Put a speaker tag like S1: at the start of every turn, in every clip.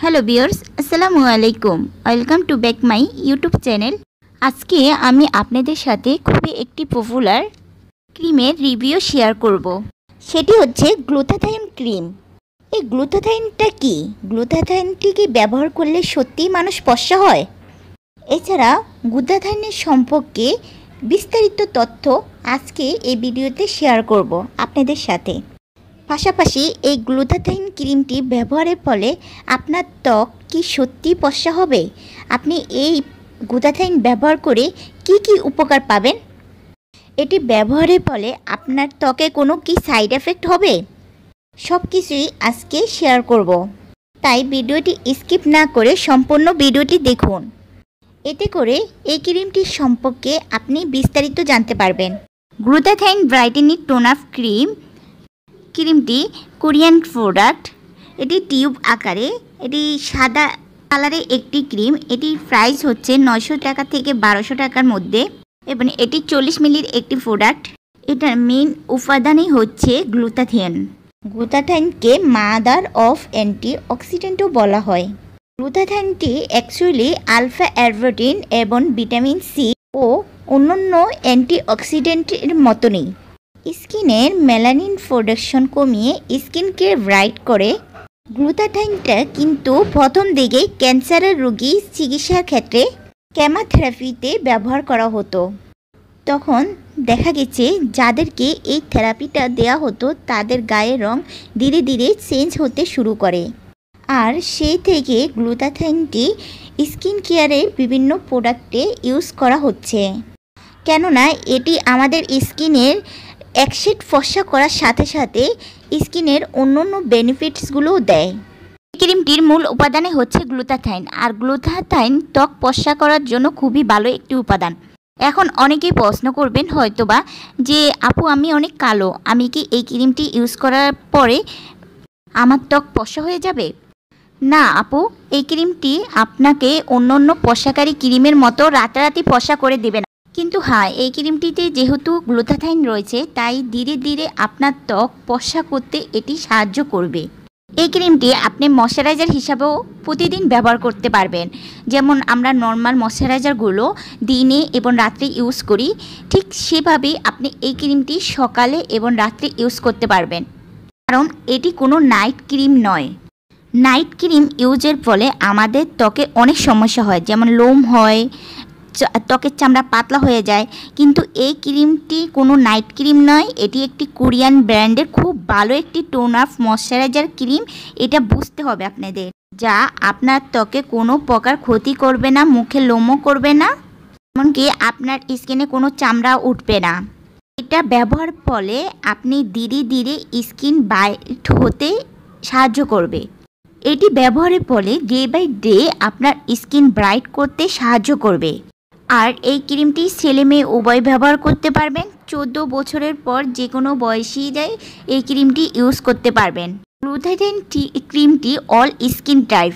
S1: Hello viewers, আসসালামু আলাইকুম। Welcome to back my YouTube channel. আজকে আমি আপনাদের সাথে খুবই একটি পপুলার ক্রিমের রিভিউ শেয়ার করব। সেটি হচ্ছে গ্লুটাথাইন ক্রিম। এই গ্লুটাথাইনটা কি? গ্লুটাথাইনটি কি ব্যবহার করলে সত্যিই মানুষ ফর্সা হয়? এছাড়া গ্লুটাথাইনের সম্পর্কে বিস্তারিত তথ্য আজকে এই ভিডিওতে শেয়ার করব আপনাদের সাথে। পাশাপাশি এই গ্লুটাথাইন ক্রিমটি ব্যবহারের ফলে আপনার ত্বক কি সত্যি ফর্সা হবে? আপনি এই গ্লুটাথাইন ব্যবহার করে কি কি উপকার পাবেন? এটি ব্যবহারের ফলে আপনার ত্বকে কোনো কি সাইড এফেক্ট হবে? সব কিছুই আজকে শেয়ার করব। তাই ভিডিওটি স্কিপ না করে সম্পূর্ণ ভিডিওটি দেখুন। এতে করে এই ক্রিমটির সম্পর্কে আপনি বিস্তারিত জানতে পারবেন। গ্লুটাথাইন ব্রাইটেনিং টোনার ক্রিমটি কোরিয়ান প্রোডাক্ট। এটি টিউব আকারে, এটি সাদা কালারের একটি ক্রিম। এটির প্রাইস হচ্ছে 900 টাকা থেকে 1200 টাকার মধ্যে এবং এটি 40 মিলির একটি প্রোডাক্ট। এটার মেইন উপাদানই হচ্ছে গ্লুটাথাইন। গ্লুটাথাইনকে মাদার অফ অ্যান্টি অক্সিডেন্টও বলা হয়। গ্লুটাথাইনটি অ্যাকচুয়ালি আলফা অ্যারবিউটিন এবং ভিটামিন সি ও অন্যান্য অ্যান্টি অক্সিডেন্টের মতনই স্কিনের মেলানিন প্রোডাকশন কমিয়ে স্কিনকে ব্রাইট করে। গ্লুটাথাইনটা কিন্তু প্রথম দিকে ক্যান্সারের রোগী চিকিৎসার ক্ষেত্রে কেমোথেরাপিতে ব্যবহার করা হতো। তখন দেখা গেছে যাদেরকে এই থেরাপিটা দেওয়া হতো তাদের গায়ের রং ধীরে ধীরে চেঞ্জ হতে শুরু করে। আর সেই থেকে গ্লুটাথাইনটি স্কিন কেয়ারের বিভিন্ন প্রোডাক্টে ইউজ করা হচ্ছে, কেননা এটি আমাদের স্কিনের একশেড ফর্সা করার সাথে সাথে স্কিনের অন্যান্য বেনিফিটসগুলোও দেয়। ক্রিমটির মূল উপাদানে হচ্ছে গ্লুটাথাইন, আর গ্লুটাথাইন ত্বক ফর্সা করার জন্য খুবই ভালো একটি উপাদান। এখন অনেকেই প্রশ্ন করবেন হয়তোবা যে আপু আমি অনেক কালো, আমি কি এই ক্রিমটি ইউজ করার পরে আমার ত্বক ফর্সা হয়ে যাবে? না আপু, এই ক্রিমটি আপনাকে অন্যান্য ফর্সাকারী ক্রিমের মতো রাতারাতি ফর্সা করে দেবে না। কিন্তু হ্যাঁ, এই ক্রিমটিতে যেহেতু গ্লুটাথাইন রয়েছে তাই ধীরে ধীরে আপনার ত্বক ফর্সা করতে এটি সাহায্য করবে। এই ক্রিমটি আপনি ময়শ্চারাইজার হিসাবেও প্রতিদিন ব্যবহার করতে পারবেন। যেমন আমরা নর্মাল ময়শ্চারাইজারগুলো দিনে এবং রাত্রে ইউজ করি, ঠিক সেভাবেই আপনি এই ক্রিমটি সকালে এবং রাত্রে ইউজ করতে পারবেন। কারণ এটি কোনো নাইট ক্রিম নয়। নাইট ক্রিম ইউজের ফলে আমাদের ত্বকে অনেক সমস্যা হয়, যেমন লোম হয়, ত্বকের চামড়া পাতলা হয়ে যায়। কিন্তু এই ক্রিমটি কোনো নাইট ক্রিম নয়, এটি একটি কোরিয়ান ব্র্যান্ডের খুব ভালো একটি টোন আপ ময়শ্চারাইজার ক্রিম। এটা বুঝতে হবে আপনাদের, যা আপনার ত্বকে কোনো প্রকার ক্ষতি করবে না, মুখে লোমও করবে না, এমনকি আপনার স্কিনে কোনো চামড়া উঠবে না। এটা ব্যবহার ফলে আপনি ধীরে ধীরে স্কিন ব্রাইট হতে সাহায্য করবে। এটি ব্যবহারের ফলে ডে বাই ডে আপনার স্কিন ব্রাইট করতে সাহায্য করবে। আর এই ক্রিমটি ছেলে মেয়ে উভয় ব্যবহার করতে পারবেন। 14 বছরের পর যে কোনো বয়সী যায় এই ক্রিমটি ইউজ করতে পারবেন। গ্লুটাথাইন ক্রিমটি অল স্কিন টাইপ।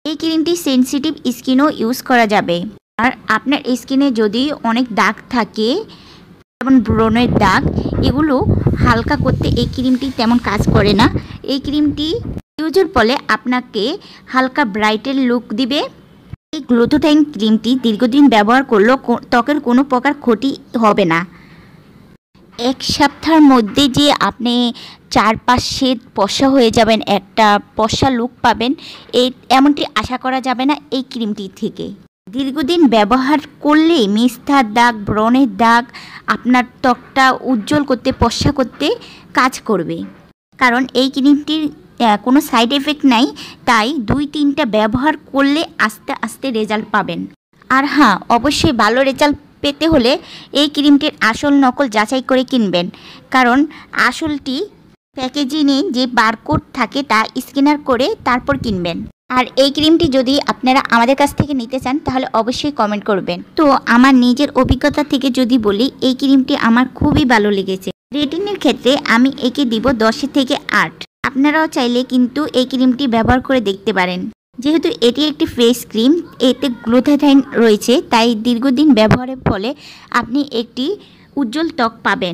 S1: এই ক্রিমটি সেনসিটিভ স্কিনও ইউজ করা যাবে। আর আপনার স্কিনে যদি অনেক দাগ থাকে, যেমন ব্রণের দাগ, এগুলো হালকা করতে এই ক্রিমটি তেমন কাজ করে না। এই ক্রিমটি ইউজের ফলে আপনাকে হালকা ব্রাইটের লুক দিবে। এই গ্লুটাথাইন ক্রিমটি দীর্ঘদিন ব্যবহার করলেও ত্বকের কোনো প্রকার ক্ষতি হবে না। এক সপ্তাহের মধ্যে যে আপনি 4-5 শেড ফর্সা হয়ে যাবেন, একটা ফর্সা লুক পাবেন, এমনটি আশা করা যাবে না এই ক্রিমটি থেকে। দীর্ঘদিন ব্যবহার করলে মিস্তার দাগ, ব্রণের দাগ আপনার ত্বকটা উজ্জ্বল করতে, ফর্সা করতে কাজ করবে। কারণ এই ক্রিমটির কোনো সাইড এফেক্ট নাই, তাই 2-3টা ব্যবহার করলে আস্তে আস্তে রেজাল্ট পাবেন। আর হ্যাঁ, অবশ্যই ভালো রেজাল্ট পেতে হলে এই ক্রিমটির আসল নকল যাচাই করে কিনবেন। কারণ আসলটি প্যাকেজিংয়ে যে বারকোড থাকে তা স্ক্যানার করে তারপর কিনবেন। আর এই ক্রিমটি যদি আপনারা আমাদের কাছ থেকে নিতে চান তাহলে অবশ্যই কমেন্ট করবেন। তো আমার নিজের অভিজ্ঞতা থেকে যদি বলি, এই ক্রিমটি আমার খুবই ভালো লেগেছে। রেটিংয়ের ক্ষেত্রে আমি একে দিব 10 থেকে 8। আপনারাও চাইলে কিন্তু এই ক্রিমটি ব্যবহার করে দেখতে পারেন। যেহেতু এটি একটি ফেস ক্রিম, এতে গ্লুটাথাইন রয়েছে, তাই দীর্ঘদিন ব্যবহারের ফলে আপনি একটি উজ্জ্বল ত্বক পাবেন।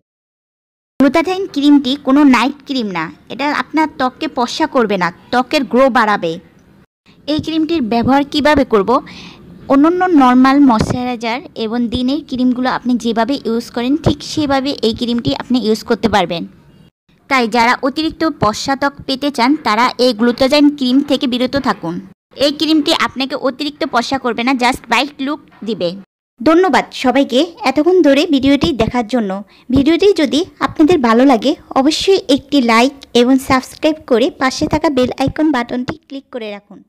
S1: গ্লুটাথাইন ক্রিমটি কোনো নাইট ক্রিম না, এটা আপনার ত্বককে ফর্সা করবে না, ত্বকের গ্লো বাড়াবে। এই ক্রিমটির ব্যবহার কিভাবে করব, অন্যান্য নর্মাল ময়শ্চারাইজার এবং দিনের ক্রিমগুলো আপনি যেভাবে ইউজ করেন ঠিক সেভাবে এই ক্রিমটি আপনি ইউজ করতে পারবেন। তাই যারা অতিরিক্ত ফর্সা ত্বক পেতে চান তারা এই গ্লুটাথাইন ক্রিম থেকে বিরত থাকুন। এই ক্রিমটি আপনাকে অতিরিক্ত ফর্সা করবে না, জাস্ট ব্রাইট লুক দিবে। ধন্যবাদ সবাইকে এতক্ষণ ধরে ভিডিওটি দেখার জন্য। ভিডিওটি যদি আপনাদের ভালো লাগে অবশ্যই একটি লাইক এবং সাবস্ক্রাইব করে পাশে থাকা বেল আইকন বাটনটি ক্লিক করে রাখুন।